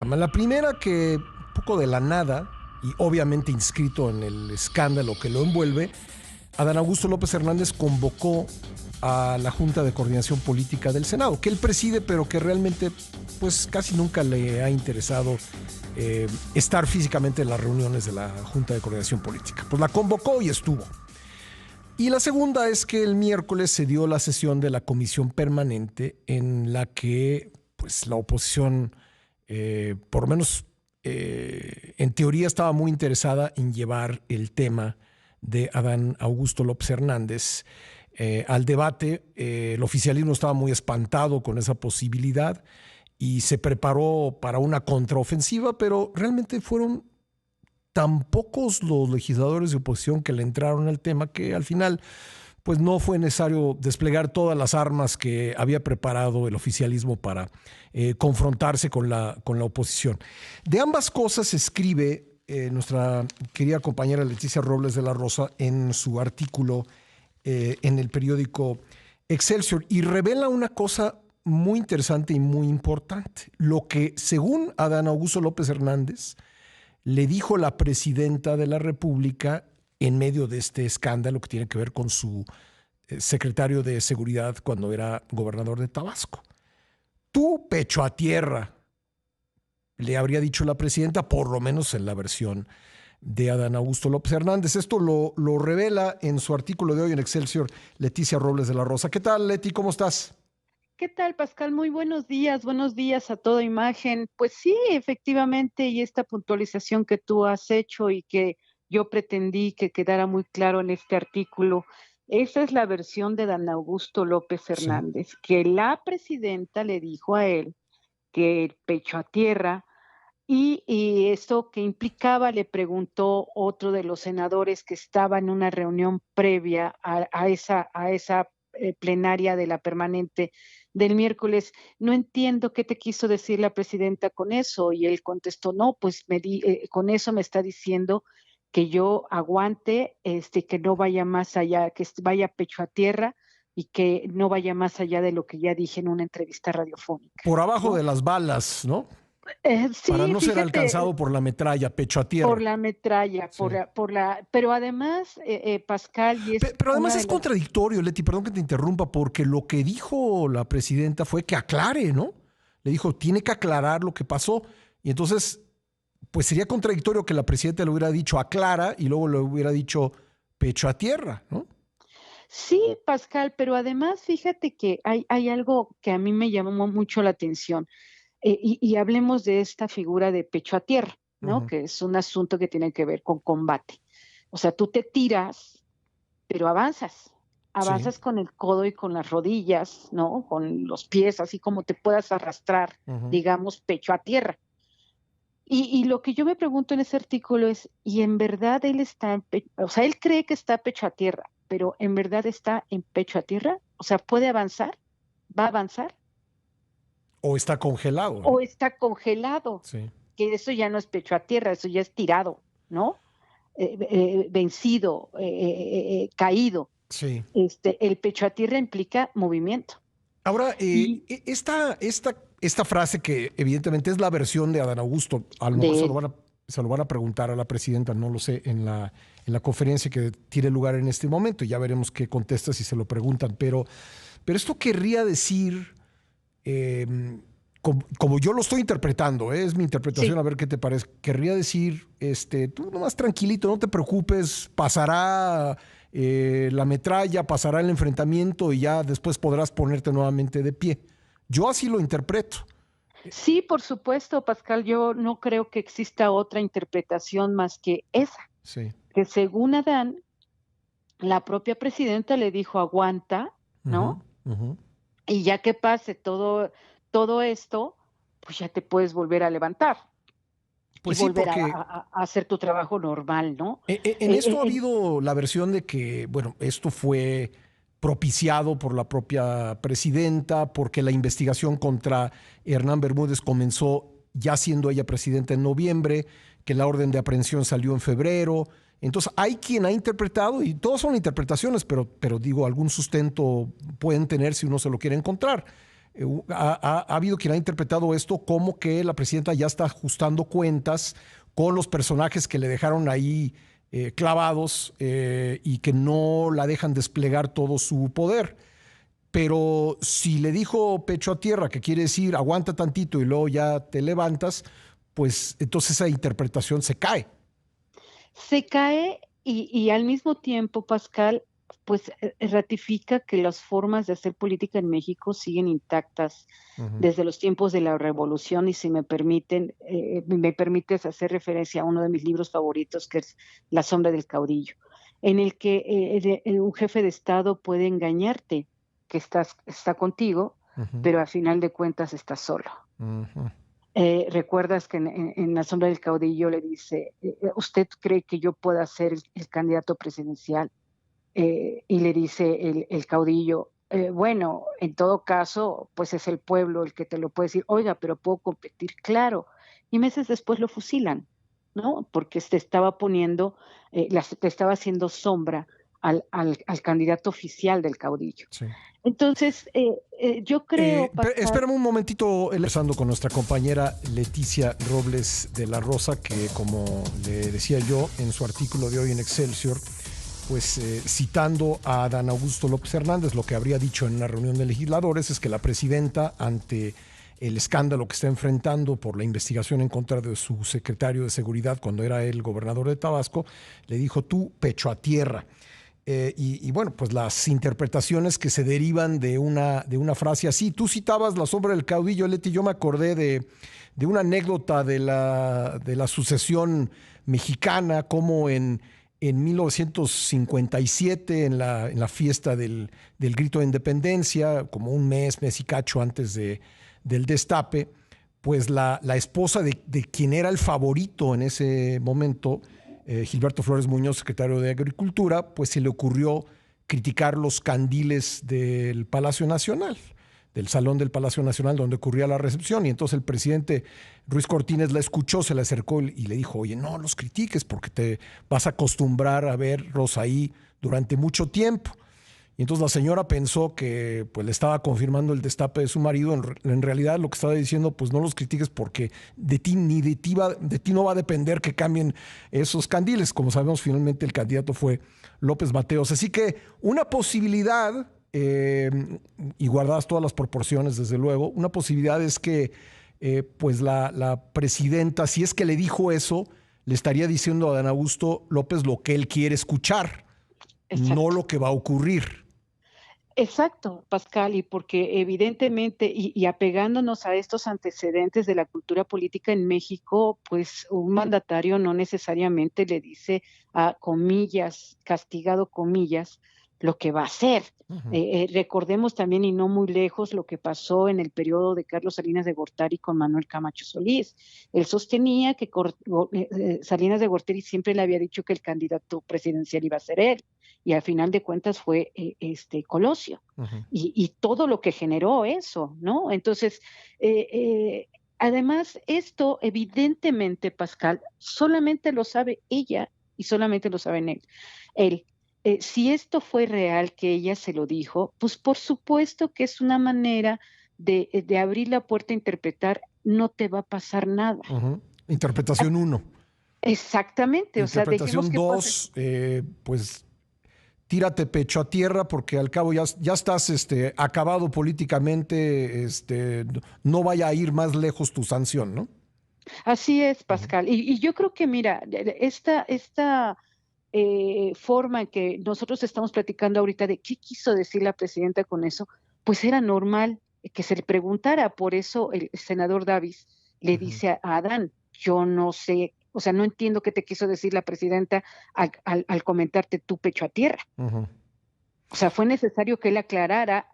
La primera que, un poco de la nada, y obviamente inscrito en el escándalo que lo envuelve, Adán Augusto López Hernández convocó a la Junta de Coordinación Política del Senado, que él preside, pero que realmente pues casi nunca le ha interesado estar físicamente en las reuniones de la Junta de Coordinación Política. Pues la convocó y estuvo. Y la segunda es que el miércoles se dio la sesión de la Comisión Permanente en la que pues la oposición, por lo menos en teoría, estaba muy interesada en llevar el tema de Adán Augusto López Hernández al debate. El oficialismo estaba muy espantado con esa posibilidad y se preparó para una contraofensiva, pero realmente fueron tan pocos los legisladores de oposición que le entraron al tema que al final pues no fue necesario desplegar todas las armas que había preparado el oficialismo para confrontarse con la oposición. De ambas cosas escribe nuestra querida compañera Leticia Robles de la Rosa en su artículo en el periódico Excelsior y revela una cosa muy interesante y muy importante. Lo que, según Adán Augusto López Hernández, le dijo la presidenta de la República en medio de este escándalo que tiene que ver con su secretario de Seguridad cuando era gobernador de Tabasco. Tú, pecho a tierra, le habría dicho la presidenta, por lo menos en la versión de Adán Augusto López Hernández. Esto lo revela en su artículo de hoy en Excelsior Leticia Robles de la Rosa. ¿Qué tal, Leti? ¿Cómo estás? ¿Qué tal, Pascal? Muy buenos días a toda imagen. Pues sí, efectivamente, y esta puntualización que tú has hecho y que yo pretendí que quedara muy claro en este artículo, esa es la versión de Dan Augusto López Sí. Hernández, que la presidenta le dijo a él que el pecho a tierra y esto que implicaba, le preguntó otro de los senadores que estaba en una reunión previa a esa plenaria de la permanente del miércoles. No entiendo qué te quiso decir la presidenta con eso. Y él contestó, no, pues con eso me está diciendo que yo aguante, que no vaya más allá, que vaya pecho a tierra y que no vaya más allá de lo que ya dije en una entrevista radiofónica, Por abajo ¿no? de las balas, ¿no? Para Sí, no ser fíjate, alcanzado por la metralla, pecho a por tierra. la metralla, Sí. pero además, Pascal, y es Pero además una de es las, contradictorio, Leti, perdón que te interrumpa, porque lo que dijo la presidenta fue que aclare, ¿no? Le dijo, tiene que aclarar lo que pasó. Y entonces, pues sería contradictorio que la presidenta le hubiera dicho aclara y luego le hubiera dicho pecho a tierra, ¿no? sí, Pascal, pero además fíjate que hay algo que a mí me llamó mucho la atención, y hablemos de esta figura de pecho a tierra, ¿no? Ujú. Que es un asunto que tiene que ver con combate. O sea, tú te tiras, pero avanzas. Sí. Avanzas con el codo y con las rodillas, ¿no? Con los pies, así como te puedas arrastrar, Ujú. digamos, pecho a tierra. Y lo que yo me pregunto en ese artículo es, ¿y en verdad él está o sea, él cree que está pecho a tierra, pero en verdad está en pecho a tierra? O sea, ¿puede avanzar? ¿Va a avanzar? O está congelado, ¿O ¿no? está congelado? Sí. Que eso ya no es pecho a tierra, eso ya es tirado, ¿no? Vencido, caído. Sí. El pecho a tierra implica movimiento. Ahora, Y esta frase que evidentemente es la versión de Adán Augusto, a lo mejor de él, se lo van a preguntar a la presidenta, no lo sé, en la conferencia que tiene lugar en este momento, y ya veremos qué contesta si se lo preguntan, pero esto querría decir, eh, como yo lo estoy interpretando, es mi interpretación, sí. a ver qué te parece, querría decir, tú nomás tranquilito, no te preocupes, pasará la metralla, pasará el enfrentamiento y ya después podrás ponerte nuevamente de pie. Yo así lo interpreto. Sí, por supuesto, Pascal, yo no creo que exista otra interpretación más que esa, Sí. que según Adán, la propia presidenta le dijo aguanta, Ujú, ¿no? ujú. Y ya que pase todo esto, pues ya te puedes volver a levantar y Pues sí, volver a, porque a hacer tu trabajo normal, ¿no? en esto ha habido la versión de que, bueno, esto fue propiciado por la propia presidenta, porque la investigación contra Hernán Bermúdez comenzó ya siendo ella presidenta en noviembre, que la orden de aprehensión salió en febrero. Entonces, hay quien ha interpretado, y todas son interpretaciones, pero digo, algún sustento pueden tener si uno se lo quiere encontrar. Ha habido quien ha interpretado esto como que la presidenta ya está ajustando cuentas con los personajes que le dejaron ahí clavados y que no la dejan desplegar todo su poder. Pero si le dijo pecho a tierra, que quiere decir aguanta tantito y luego ya te levantas, pues entonces esa interpretación se cae. Se cae y al mismo tiempo, Pascal, pues ratifica que las formas de hacer política en México siguen intactas desde los tiempos de la revolución y si me permiten, me permites hacer referencia a uno de mis libros favoritos que es La sombra del caudillo, en el que un jefe de Estado puede engañarte que está contigo, pero al final de cuentas está solo. Recuerdas que en La sombra del caudillo le dice, ¿usted cree que yo pueda ser el candidato presidencial? Y le dice el caudillo, bueno, en todo caso, pues es el pueblo el que te lo puede decir, oiga, pero puedo competir, claro. Y meses después lo fusilan, ¿no? Porque te estaba poniendo, te estaba haciendo sombra al candidato oficial del caudillo. Sí. Entonces, yo creo, espérame un momentito, empezando con nuestra compañera Leticia Robles de la Rosa, que como le decía yo en su artículo de hoy en Excelsior, pues citando a Adán Augusto López Hernández, lo que habría dicho en una reunión de legisladores es que la presidenta, ante el escándalo que está enfrentando por la investigación en contra de su secretario de Seguridad cuando era el gobernador de Tabasco, le dijo tú pecho a tierra. Y bueno, pues las interpretaciones que se derivan de una frase así. Tú citabas La sombra del caudillo, Leti, yo me acordé de una anécdota de la sucesión mexicana, como en 1957, en la fiesta del Grito de Independencia, como un mes y cacho antes del destape, pues la esposa de quien era el favorito en ese momento, Gilberto Flores Muñoz, secretario de Agricultura, pues se le ocurrió criticar los candiles del Palacio Nacional, del salón del Palacio Nacional donde ocurría la recepción, y entonces el presidente Ruiz Cortines la escuchó, se le acercó y le dijo, oye, no los critiques porque te vas a acostumbrar a verlos ahí durante mucho tiempo. Y entonces la señora pensó que pues, le estaba confirmando el destape de su marido. En realidad lo que estaba diciendo, pues no los critiques porque de ti no va a depender que cambien esos candiles. Como sabemos, finalmente el candidato fue López Mateos. Así que una posibilidad, y guardadas todas las proporciones, desde luego, una posibilidad es que pues la presidenta, si es que le dijo eso, le estaría diciendo a Adán Augusto López lo que él quiere escuchar, no lo que va a ocurrir. Exacto, Pascal, y porque evidentemente, y apegándonos a estos antecedentes de la cultura política en México, pues un mandatario no necesariamente le dice a comillas, castigado comillas, lo que va a hacer. Recordemos también, y no muy lejos, lo que pasó en el periodo de Carlos Salinas de Gortari con Manuel Camacho Solís. Él sostenía que Salinas de Gortari siempre le había dicho que el candidato presidencial iba a ser él, y al final de cuentas fue Colosio, y todo lo que generó eso, ¿no? Entonces, además, esto evidentemente, Pascal, solamente lo sabe ella y solamente lo sabe él. Si esto fue real, que ella se lo dijo, pues por supuesto que es una manera de abrir la puerta a interpretar, no te va a pasar nada. Interpretación 1. Exactamente. Interpretación 2, pues tírate pecho a tierra porque al cabo ya estás acabado políticamente, no vaya a ir más lejos tu sanción, ¿no? Así es, Pascal. Y yo creo que, mira, esta forma en que nosotros estamos platicando ahorita de qué quiso decir la presidenta con eso, pues era normal que se le preguntara. Por eso el senador Davis le dice a Adán, yo no sé, o sea, no entiendo qué te quiso decir la presidenta al comentarte tu pecho a tierra. O sea, fue necesario que él aclarara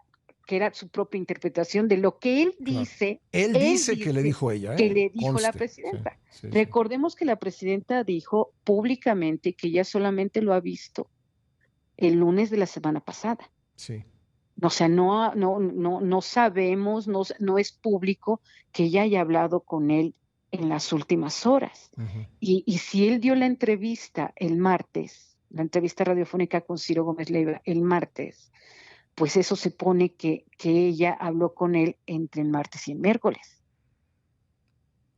que era su propia interpretación de lo que él dice. Él dice que le dijo ella. Que le dijo la presidenta. Sí. Recordemos que la presidenta dijo públicamente que ella solamente lo ha visto el lunes de la semana pasada. Sí. O sea, no sabemos, no es público que ella haya hablado con él en las últimas horas. Y si él dio la entrevista el martes, la entrevista radiofónica con Ciro Gómez Leiva el martes, pues eso se pone que ella habló con él entre el martes y el miércoles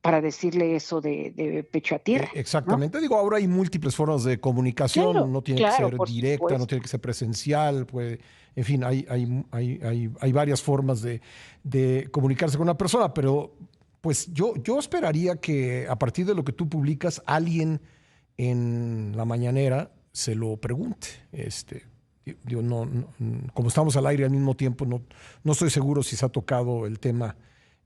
para decirle eso de pecho a tierra, ¿no? Exactamente. Digo, ahora hay múltiples formas de comunicación, Claro, no tiene que claro, ser por directa, no supuesto. tiene que ser presencial, pues, en fin, hay varias formas de comunicarse con una persona, pero pues yo esperaría que a partir de lo que tú publicas, alguien en la mañanera se lo pregunte. Digo, como estamos al aire al mismo tiempo, no estoy seguro si se ha tocado el tema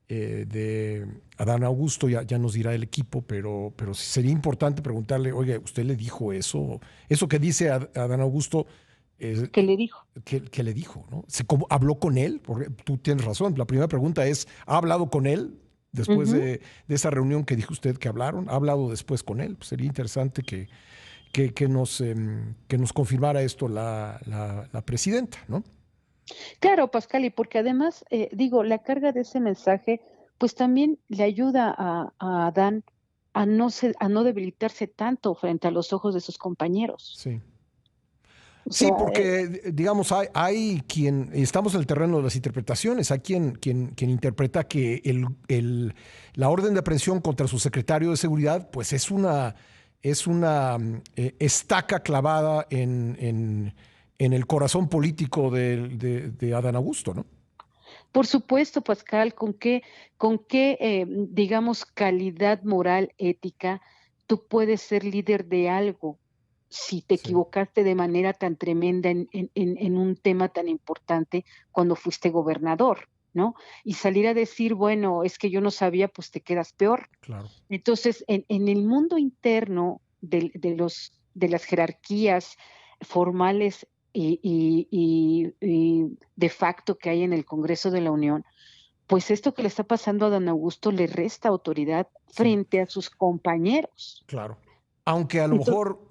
de Adán Augusto, ya nos dirá el equipo, pero sí sería importante preguntarle, oye, ¿usted le dijo eso? Eso que dice Adán Augusto, ¿Qué le dijo? ¿qué le dijo? ¿No? ¿Cómo, habló con él? Porque tú tienes razón. La primera pregunta es, ¿ha hablado con él después Ujú. de esa reunión que dijo usted que hablaron? ¿Ha hablado después con él? Pues sería interesante que nos confirmara esto la presidenta, ¿no? Claro, Pascal, y porque además, digo, la carga de ese mensaje, pues también le ayuda a Adán a no debilitarse tanto frente a los ojos de sus compañeros. Sí. O Sí, sea, porque, digamos, hay quien, estamos en el terreno de las interpretaciones, hay quien interpreta que la orden de aprehensión contra su secretario de seguridad, pues es una estaca clavada en el corazón político de Adán Augusto, ¿no? por supuesto, Pascal, con qué, digamos, calidad moral, ética, tú puedes ser líder de algo si te Sí, equivocaste de manera tan tremenda en un tema tan importante cuando fuiste gobernador, ¿no? Y salir a decir, bueno, es que yo no sabía, pues te quedas peor. claro. Entonces, en el mundo interno de las jerarquías formales y de facto que hay en el Congreso de la Unión, pues esto que le está pasando a don Augusto le resta autoridad Sí, frente a sus compañeros. claro. Aunque a lo Entonces, mejor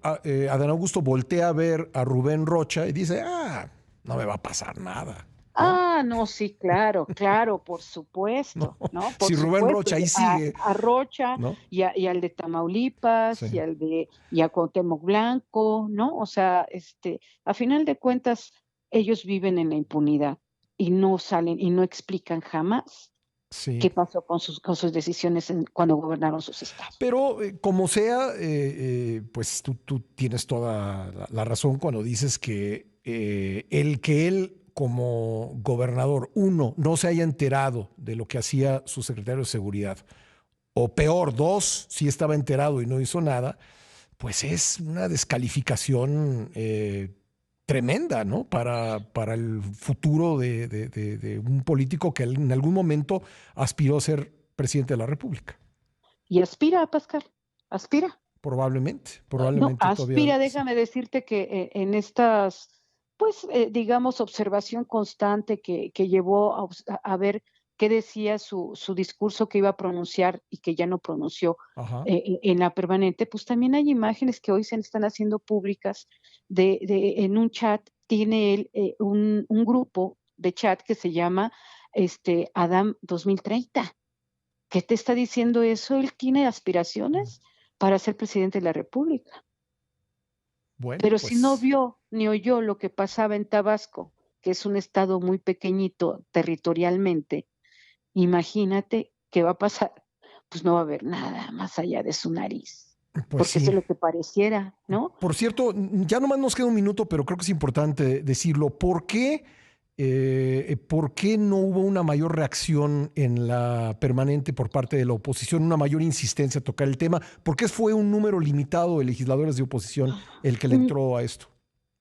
Adán Augusto voltea a ver a Rubén Rocha y dice, no me va a pasar nada, ¿no? no, sí, claro, claro, por ¿No? supuesto, ¿no? Por Si Rubén supuesto, Rocha ahí sigue, a Rocha ¿no? y al de Tamaulipas Sí. y a Cuauhtémoc Blanco, ¿no? O sea, a final de cuentas, ellos viven en la impunidad y no salen y no explican jamás Sí. qué pasó con sus decisiones cuando gobernaron sus estados. Pero como sea, pues tú tienes toda la razón cuando dices que él como gobernador, uno, no se haya enterado de lo que hacía su secretario de seguridad, o peor, dos, si estaba enterado y no hizo nada, pues es una descalificación tremenda, ¿no? Para el futuro de un político que en algún momento aspiró a ser presidente de la República. Y aspira, Pascal, aspira. No, Probablemente todavía aspira, sí. déjame decirte que en estas, pues, digamos, observación constante que llevó a ver qué decía su discurso que iba a pronunciar y que ya no pronunció Ajá. en la permanente, pues también hay imágenes que hoy se están haciendo públicas en un chat, tiene él un grupo de chat que se llama Adam 2030. ¿Qué te está diciendo eso? Él tiene aspiraciones para ser presidente de la República. Bueno, Pero si no pues, vio ni oyó lo que pasaba en Tabasco, que es un estado muy pequeñito territorialmente, imagínate qué va a pasar. Pues no va a haber nada más allá de su nariz, pues porque eso sí. es lo que pareciera, ¿no? Por cierto, ya nomás nos queda un minuto, pero creo que es importante decirlo. ¿Por qué no hubo una mayor reacción en la permanente por parte de la oposición, una mayor insistencia a tocar el tema? ¿Por qué fue un número limitado de legisladores de oposición el que le Mm, entró a esto?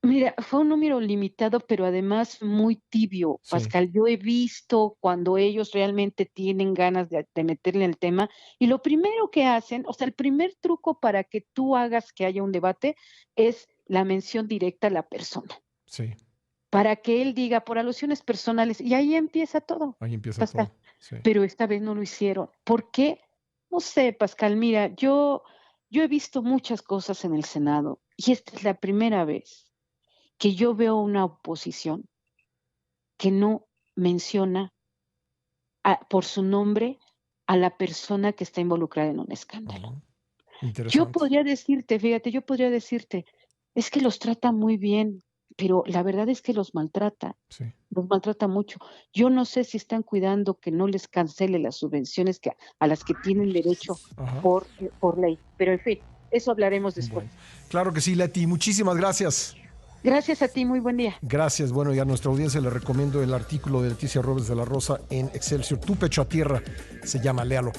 Mira, fue un número limitado, pero además muy tibio, Sí. Pascal. Yo he visto cuando ellos realmente tienen ganas de meterle el tema y lo primero que hacen, o sea, el primer truco para que tú hagas que haya un debate es la mención directa a la persona, Sí, para que él diga por alusiones personales y ahí empieza todo, ahí empieza Pascal. todo. Sí. Pero esta vez no lo hicieron. ¿Por qué? No sé, Pascal. Mira, yo he visto muchas cosas en el Senado y esta es la primera vez que yo veo una oposición que no menciona por su nombre a la persona que está involucrada en un escándalo. Ajá. Yo Interesante. podría decirte, fíjate, yo podría decirte, es que los trata muy bien, pero la verdad es que los Sí. maltrata mucho. Yo no sé si están cuidando que no les cancele las subvenciones a las que tienen derecho Ajá. por ley, pero en fin, eso hablaremos después. Bueno, claro que sí, Leti. Muchísimas gracias. Gracias a ti, muy buen día. Gracias. Bueno, y a nuestra audiencia le recomiendo el artículo de Leticia Robles de la Rosa en Excelsior. Tu pecho a tierra se llama, léalo.